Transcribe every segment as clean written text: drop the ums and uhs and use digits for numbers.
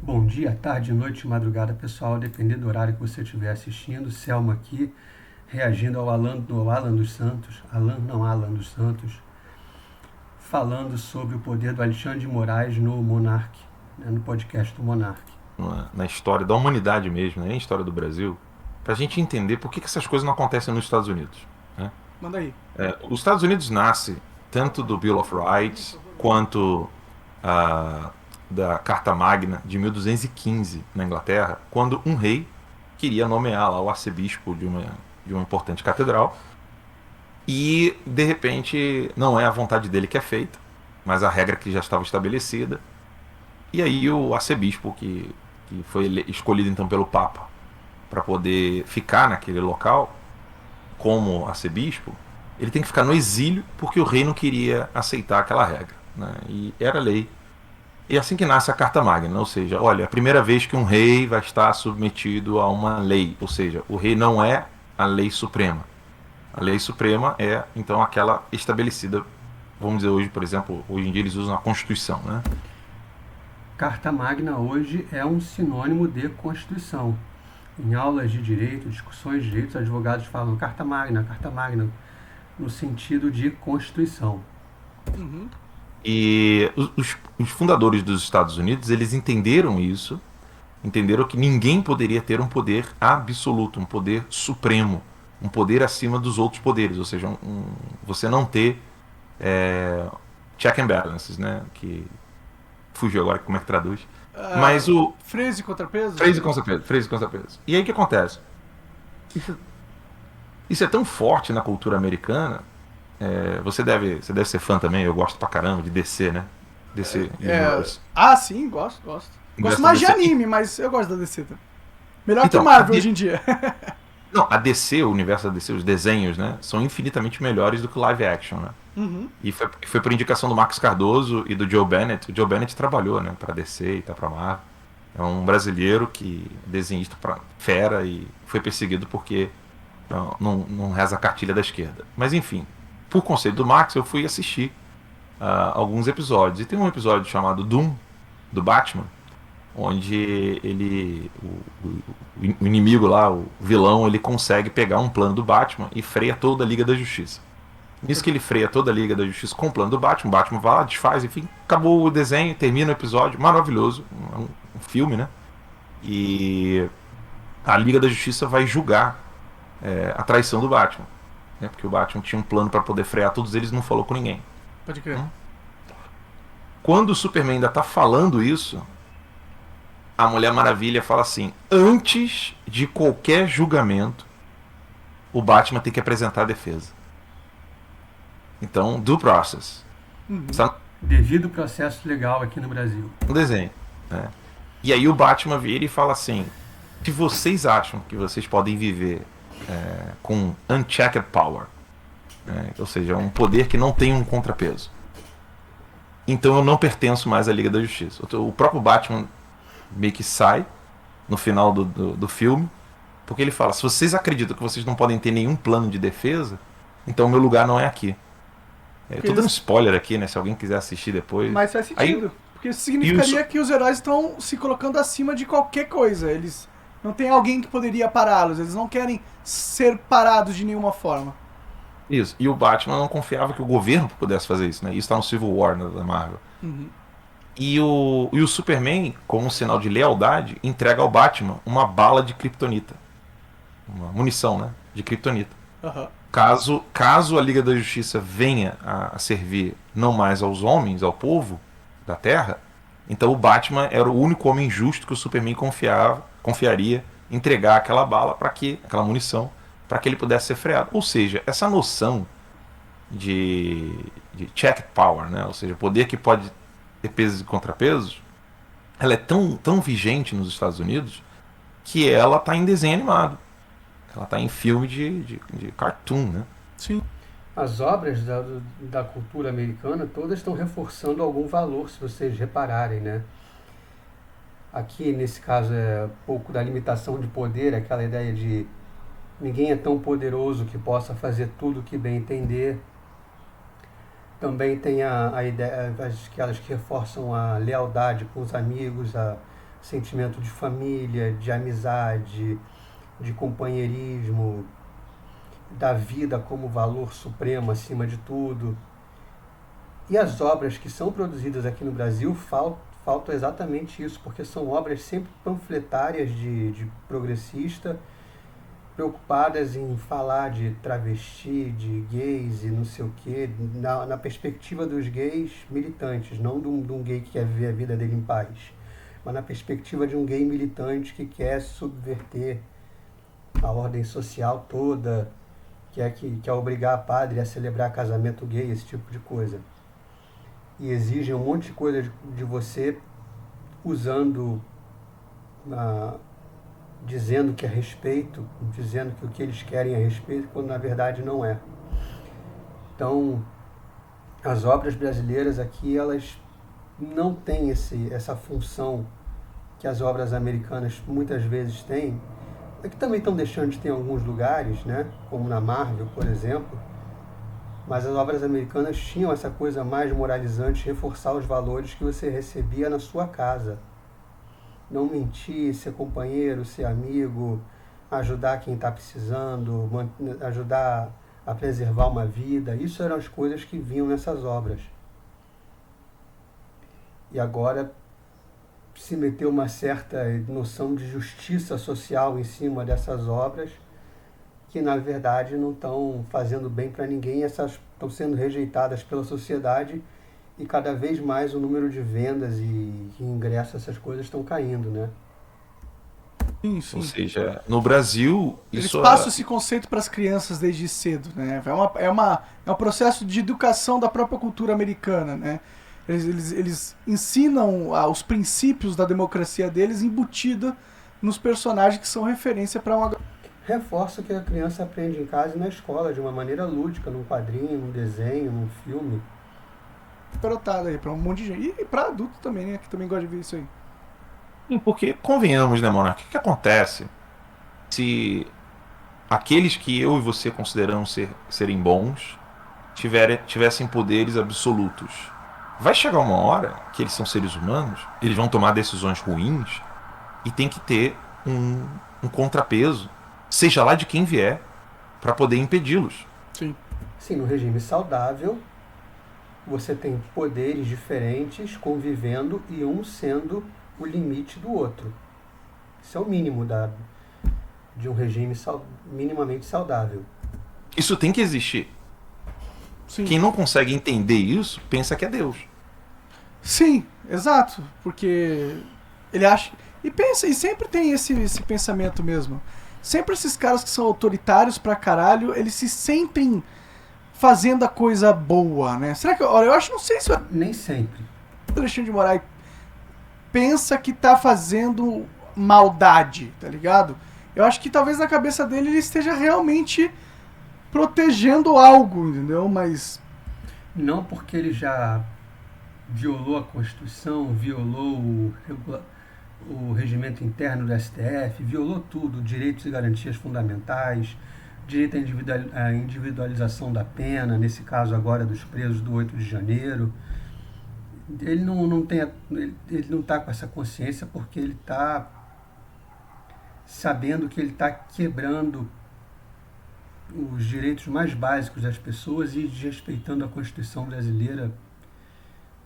Bom dia, tarde, noite, madrugada, pessoal, dependendo do horário que você estiver assistindo. Selma aqui, reagindo ao Alan dos Santos, Alan dos Santos, falando sobre o poder do Alexandre de Moraes no Monark, né, no podcast do Monark. Na história da humanidade mesmo, né, nem história do Brasil, para a gente entender por que essas coisas não acontecem nos Estados Unidos. Né? Manda aí. Os Estados Unidos nasce tanto do Bill of Rights quanto da Carta Magna de 1215 na Inglaterra, quando um rei queria nomear lá o arcebispo de uma importante catedral e, de repente, não é a vontade dele que é feita, mas a regra que já estava estabelecida. E aí o arcebispo, que foi escolhido então pelo Papa para poder ficar naquele local como arcebispo, ele tem que ficar no exílio porque o rei não queria aceitar aquela regra. Né? E era lei. E é assim que nasce a Carta Magna, ou seja, olha, é a primeira vez que um rei vai estar submetido a uma lei, ou seja, o rei não é a lei suprema. A lei suprema é, então, aquela estabelecida, vamos dizer hoje, por exemplo, hoje em dia eles usam a Constituição, né? Carta Magna hoje é um sinônimo de Constituição. Em aulas de direito, discussões de direito, os advogados falam Carta Magna, no sentido de Constituição. Uhum. E os fundadores dos Estados Unidos, eles entenderam isso, entenderam que ninguém poderia ter um poder absoluto, um poder supremo, um poder acima dos outros poderes, ou seja, você não ter check and balances, né? Que fugiu agora como é que traduz. Mas o Freios e contrapesos? freio e contrapeso. E aí o que acontece? Isso é tão forte na cultura americana. Você deve ser fã também, eu gosto pra caramba de DC, né? DC Universe. Sim, gosto. Gosto Gosto mais de DC. anime, mas eu gosto da DC também. Melhor que Então, Marvel hoje em dia. Não, a DC, o universo da DC, os desenhos, né? São infinitamente melhores do que o live action, né? Uhum. E foi por indicação do Max Cardoso e do Joe Bennett. O Joe Bennett trabalhou, né? Pra DC e tá pra Marvel. É um brasileiro que desenhista pra fera e foi perseguido porque não reza a cartilha da esquerda. Mas enfim, por conselho do Max, eu fui assistir alguns episódios. E tem um episódio chamado Doom, do Batman, onde o inimigo lá, o vilão, ele consegue pegar um plano do Batman e freia toda a Liga da Justiça. Nisso que ele freia toda a Liga da Justiça com o plano do Batman, o Batman vai lá, desfaz, enfim, acabou o desenho, termina o episódio, maravilhoso, um filme, né? E a Liga da Justiça vai julgar a traição do Batman, né? Porque o Batman tinha um plano para poder frear todos eles e não falou com ninguém. Pode crer. Quando o Superman ainda tá falando isso, a Mulher Maravilha fala assim: antes de qualquer julgamento, o Batman tem que apresentar a defesa. Então, due process. Está Devido processo legal aqui no Brasil. no desenho. Né? E aí o Batman vira e fala assim: se vocês acham que vocês podem viver com unchecked power, né? Ou seja, um poder que não tem um contrapeso, então eu não pertenço mais à Liga da Justiça. O próprio Batman meio que sai no final do filme, porque ele fala: se vocês acreditam que vocês não podem ter nenhum plano de defesa, então meu lugar não é aqui. Eu tô dando spoiler aqui, né? Se alguém quiser assistir depois. Mas faz sentido. Porque isso significaria que os heróis estão se colocando acima de qualquer coisa. Eles não tem alguém que poderia pará-los. Eles não querem ser parados de nenhuma forma. Isso. E o Batman não confiava que o governo pudesse fazer isso, né? Isso tá no Civil War, né, da Marvel. Uhum. E o Superman, como um sinal de lealdade, entrega ao Batman uma bala de kryptonita. Uma munição, né? De kryptonita. Uhum. Caso a Liga da Justiça venha a servir não mais aos homens, ao povo da Terra, então o Batman era o único homem justo que o Superman confiaria entregar aquela bala aquela munição, para que ele pudesse ser freado. Ou seja, essa noção de check power, né? Ou seja, poder que pode ter pesos e contrapesos, ela é tão vigente nos Estados Unidos que ela está em desenho animado. Ela está em filme de cartoon, né? Sim. As obras da cultura americana todas estão reforçando algum valor, se vocês repararem, né? Aqui, nesse caso, é um pouco da limitação de poder, aquela ideia de ninguém é tão poderoso que possa fazer tudo o que bem entender. Também tem a ideia, aquelas que reforçam a lealdade com os amigos, sentimento de família, de amizade, de companheirismo, da vida como valor supremo acima de tudo. E as obras que são produzidas aqui no Brasil faltam exatamente isso, porque são obras sempre panfletárias de progressista, preocupadas em falar de travesti, de gays e não sei o quê, na perspectiva dos gays militantes, não de um gay que quer viver a vida dele em paz, mas na perspectiva de um gay militante que quer subverter a ordem social toda, que quer obrigar padre a celebrar casamento gay, esse tipo de coisa. E exigem um monte de coisa de você usando, dizendo que é respeito, dizendo que o que eles querem é respeito, quando na verdade não é. Então, as obras brasileiras aqui, elas não têm essa função que as obras americanas muitas vezes têm, que também estão deixando de ter em alguns lugares, né? Como na Marvel, por exemplo. Mas as obras americanas tinham essa coisa mais moralizante, reforçar os valores que você recebia na sua casa. Não mentir, ser companheiro, ser amigo, ajudar quem está precisando, ajudar a preservar uma vida. Isso eram as coisas que vinham nessas obras. E agora se meteu uma certa noção de justiça social em cima dessas obras, que na verdade não estão fazendo bem para ninguém, essas estão sendo rejeitadas pela sociedade e cada vez mais o número de vendas e ingressos, essas coisas estão caindo, né? Sim, sim. Ou seja, no Brasil... Eles passam esse conceito para as crianças desde cedo, né? É um processo de educação da própria cultura americana, né? Eles ensinam os princípios da democracia deles embutida nos personagens que são referência para uma... Reforça o que a criança aprende em casa e na escola, de uma maneira lúdica, num quadrinho, num desenho, num filme. Perotada aí para um monte de gente. E para adulto também, né? Que também gosta de ver isso aí. Sim, porque, convenhamos, né, Monark? O que acontece se aqueles que eu e você consideramos serem bons tivessem poderes absolutos? Vai chegar uma hora que eles são seres humanos, eles vão tomar decisões ruins e tem que ter um contrapeso, seja lá de quem vier, para poder impedi-los. Sim. Sim, no regime saudável, você tem poderes diferentes convivendo e um sendo o limite do outro. Isso é o mínimo de um regime minimamente saudável. Isso tem que existir. Sim. Quem não consegue entender isso, pensa que é Deus. Sim, exato. Porque ele acha... E sempre tem esse pensamento mesmo. Sempre esses caras que são autoritários pra caralho, eles se sentem fazendo a coisa boa, né? Será que... Olha, eu acho, não sei se... Nem sempre. O Alexandre de Moraes pensa que tá fazendo maldade, tá ligado? Eu acho que talvez na cabeça dele ele esteja realmente protegendo algo, entendeu? Mas... Não, porque ele já violou a Constituição, violou o regimento interno do STF, violou tudo, direitos e garantias fundamentais, direito à individualização da pena, nesse caso agora dos presos do 8 de janeiro. Ele não está com essa consciência porque ele está sabendo que ele está quebrando os direitos mais básicos das pessoas e desrespeitando a Constituição brasileira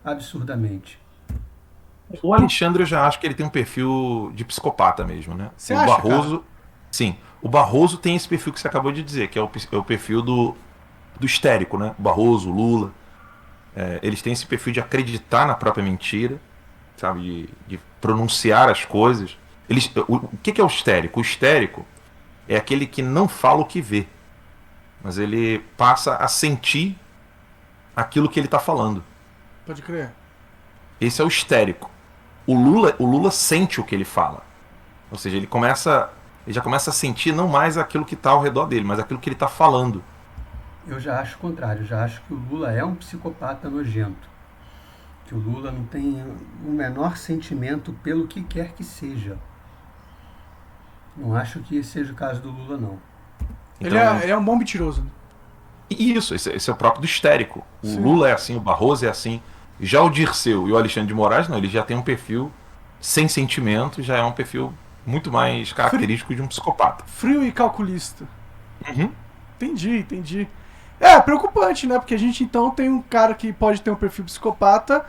absurdamente. O Alexandre, eu já acho que ele tem um perfil de psicopata mesmo, né? Você o acha, Barroso, cara? Sim, o Barroso tem esse perfil que você acabou de dizer, que é o perfil do histérico, né? O Barroso, o Lula, eles têm esse perfil de acreditar na própria mentira, sabe? De pronunciar as coisas. O que é o histérico? O histérico é aquele que não fala o que vê, mas ele passa a sentir aquilo que ele está falando. Pode crer. Esse é o histérico. O Lula sente o que ele fala. Ou seja, ele já começa a sentir não mais aquilo que está ao redor dele, mas aquilo que ele está falando. Eu já acho o contrário. Eu já acho que o Lula é um psicopata nojento. Que o Lula não tem o menor sentimento pelo que quer que seja. Não acho que esse seja o caso do Lula, não. Então, ele é um bom mentiroso. Isso, esse é o próprio do histérico. O Sim. Lula é assim, o Barroso é assim. Já o Dirceu e o Alexandre de Moraes, não, eles já têm um perfil sem sentimento, já é um perfil muito mais característico de um psicopata. Frio e calculista. Uhum. Entendi. É preocupante, né? Porque a gente então tem um cara que pode ter um perfil psicopata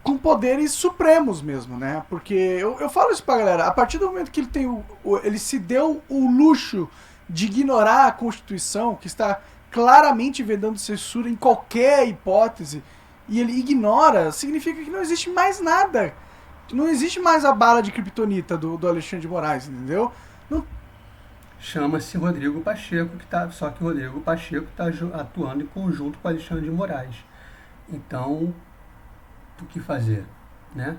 com poderes supremos mesmo, né? Porque eu falo isso pra galera, a partir do momento que ele tem ele se deu o luxo de ignorar a Constituição, que está claramente vedando censura em qualquer hipótese, e ele ignora, significa que não existe mais nada. Não existe mais a bala de criptonita do Alexandre de Moraes, entendeu? Não... Chama-se Rodrigo Pacheco, só que o Rodrigo Pacheco está atuando em conjunto com Alexandre de Moraes. Então, o que fazer, né?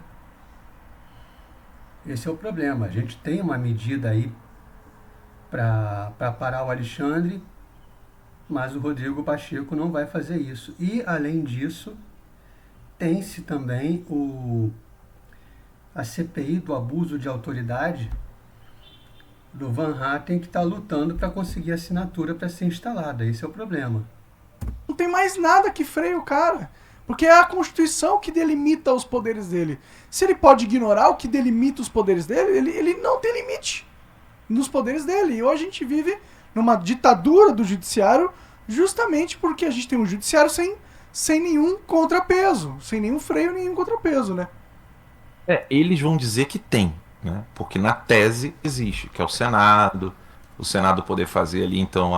Esse é o problema. A gente tem uma medida aí para parar o Alexandre, mas o Rodrigo Pacheco não vai fazer isso. E, além disso, tem-se também a CPI do abuso de autoridade do Van Hatten, que está lutando para conseguir assinatura para ser instalada. Esse é o problema. Não tem mais nada que freie o cara. Porque é a Constituição que delimita os poderes dele. Se ele pode ignorar o que delimita os poderes dele, ele não tem limite nos poderes dele. E hoje a gente vive numa ditadura do judiciário justamente porque a gente tem um judiciário sem nenhum contrapeso. Sem nenhum freio, nenhum contrapeso, né? Eles vão dizer que tem, né? Porque na tese existe, que é o Senado poder fazer ali então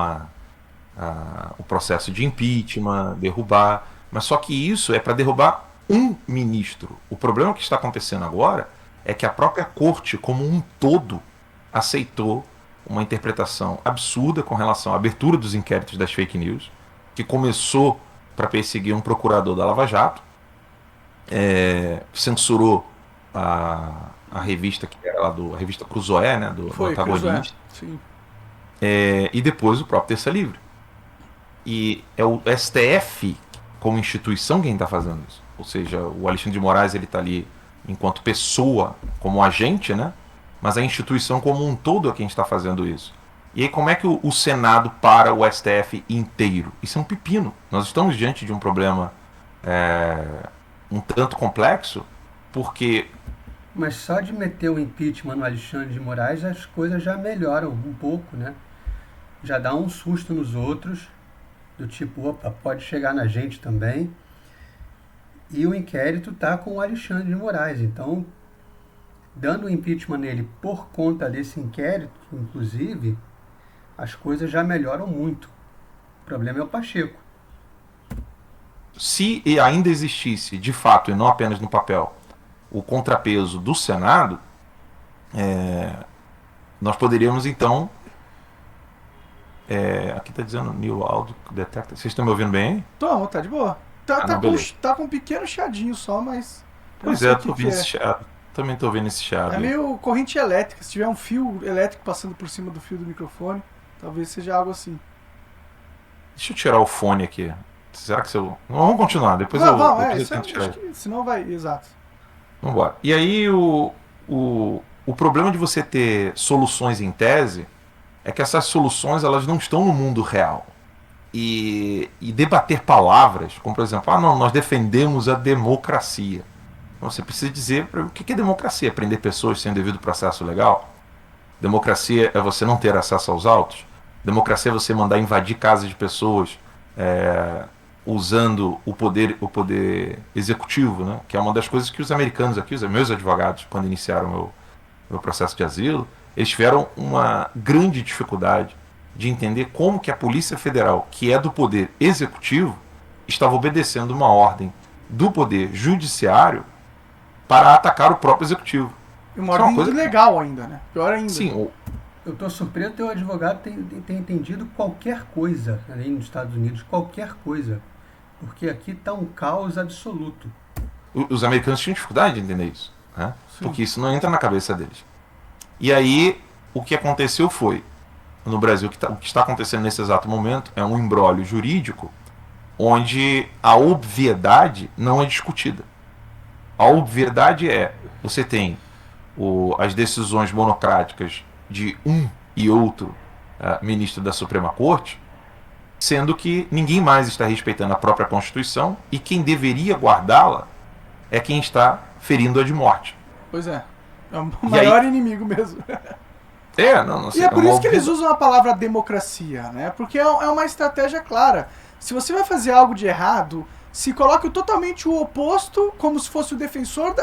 o processo de impeachment, derrubar, mas só que isso é para derrubar um ministro. O problema que está acontecendo agora é que a própria corte como um todo aceitou uma interpretação absurda com relação à abertura dos inquéritos das fake news, que começou para perseguir um procurador da Lava Jato, censurou a revista que era lá a revista Cruzoé, né, do antagonista. Sim. E depois o próprio Terça Livre. E é o STF como instituição quem está fazendo isso. Ou seja, o Alexandre de Moraes ele está ali enquanto pessoa, como agente, né? Mas a instituição como um todo é quem está fazendo isso. E aí como é que o Senado para o STF inteiro? Isso é um pepino. Nós estamos diante de um problema um tanto complexo, porque... Mas só de meter o impeachment no Alexandre de Moraes, as coisas já melhoram um pouco, né? Já dá um susto nos outros, do tipo, opa, pode chegar na gente também. E o inquérito está com o Alexandre de Moraes. Então, dando o impeachment nele por conta desse inquérito, inclusive, as coisas já melhoram muito. O problema é o Pacheco. Se ainda existisse, de fato, e não apenas no papel, o contrapeso do Senado, nós poderíamos, então... aqui está dizendo New Audio Detector. Vocês estão me ouvindo bem aí? Tá de boa. Tá com um pequeno chiadinho só, mas... Pois eu tô ouvindo esse chiado. Também tô ouvindo esse chiado. É meio corrente elétrica. Se tiver um fio elétrico passando por cima do fio do microfone, talvez seja algo assim. Deixa eu tirar o fone aqui. Será que se eu... Vamos continuar, depois eu tento tirar. Acho que senão vai... Exato. Vamos embora. E aí o problema de você ter soluções em tese é que essas soluções elas não estão no mundo real. E debater palavras, como por exemplo, não, nós defendemos a democracia. Então, você precisa dizer o que é democracia? Prender pessoas sem devido processo legal? Democracia é você não ter acesso aos autos? Democracia é você mandar invadir casas de pessoas usando o poder executivo, né? Que é uma das coisas que os americanos aqui, os meus advogados, quando iniciaram meu processo de asilo, eles tiveram uma grande dificuldade de entender como que a Polícia Federal, que é do poder executivo, estava obedecendo uma ordem do poder judiciário para atacar o próprio executivo. E uma ordem ilegal ainda, né? Pior ainda. Sim. Eu estou surpreso que o advogado tem entendido qualquer coisa ali nos Estados Unidos, qualquer coisa. Porque aqui está um caos absoluto. Os americanos tinham dificuldade de entender isso, né? Porque isso não entra na cabeça deles. E aí, o que aconteceu foi, no Brasil, o que está acontecendo nesse exato momento é um imbróglio jurídico onde a obviedade não é discutida. A obviedade você tem as decisões monocráticas de um e outro ministro da Suprema Corte, sendo que ninguém mais está respeitando a própria Constituição e quem deveria guardá-la é quem está ferindo-a de morte. Pois é. É o maior inimigo mesmo. Não E sei. é por isso que eles usam a palavra democracia, né? Porque é uma estratégia clara. Se você vai fazer algo de errado, se coloque totalmente o oposto, como se fosse o defensor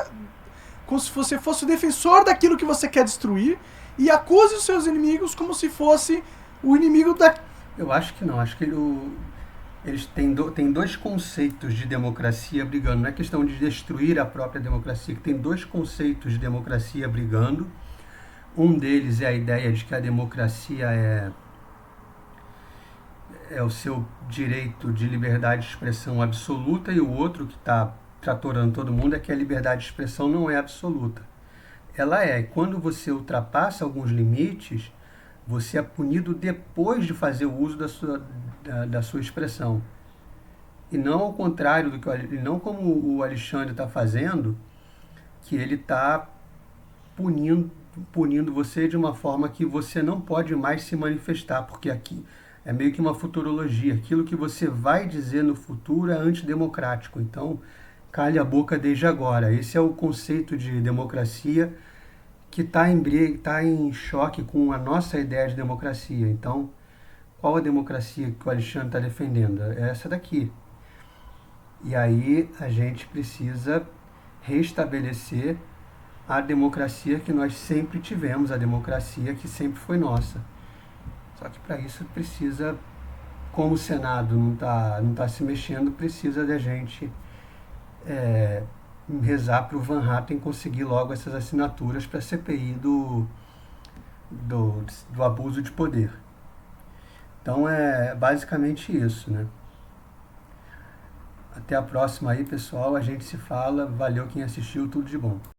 como se você fosse o defensor daquilo que você quer destruir, e acuse os seus inimigos como se fosse o inimigo da... Eu acho que não. Acho que eles têm dois conceitos de democracia brigando. Não é questão de destruir a própria democracia, que tem dois conceitos de democracia brigando. Um deles é a ideia de que a democracia é o seu direito de liberdade de expressão absoluta, e o outro, que está tratorando todo mundo, é que a liberdade de expressão não é absoluta. Ela é. Quando você ultrapassa alguns limites, você é punido depois de fazer o uso da sua expressão. E não ao contrário, não como o Alexandre está fazendo, que ele está punindo você de uma forma que você não pode mais se manifestar, porque aqui é meio que uma futurologia. Aquilo que você vai dizer no futuro é antidemocrático. Então, cale a boca desde agora. Esse é o conceito de democracia que está em choque com a nossa ideia de democracia. Então, qual a democracia que o Alexandre está defendendo? É essa daqui. E aí a gente precisa restabelecer a democracia que nós sempre tivemos, a democracia que sempre foi nossa. Só que para isso precisa, como o Senado não tá se mexendo, precisa da gente rezar para o Van Hatten conseguir logo essas assinaturas para a CPI do abuso de poder. Então é basicamente isso, né? Até a próxima aí, pessoal. A gente se fala. Valeu quem assistiu. Tudo de bom.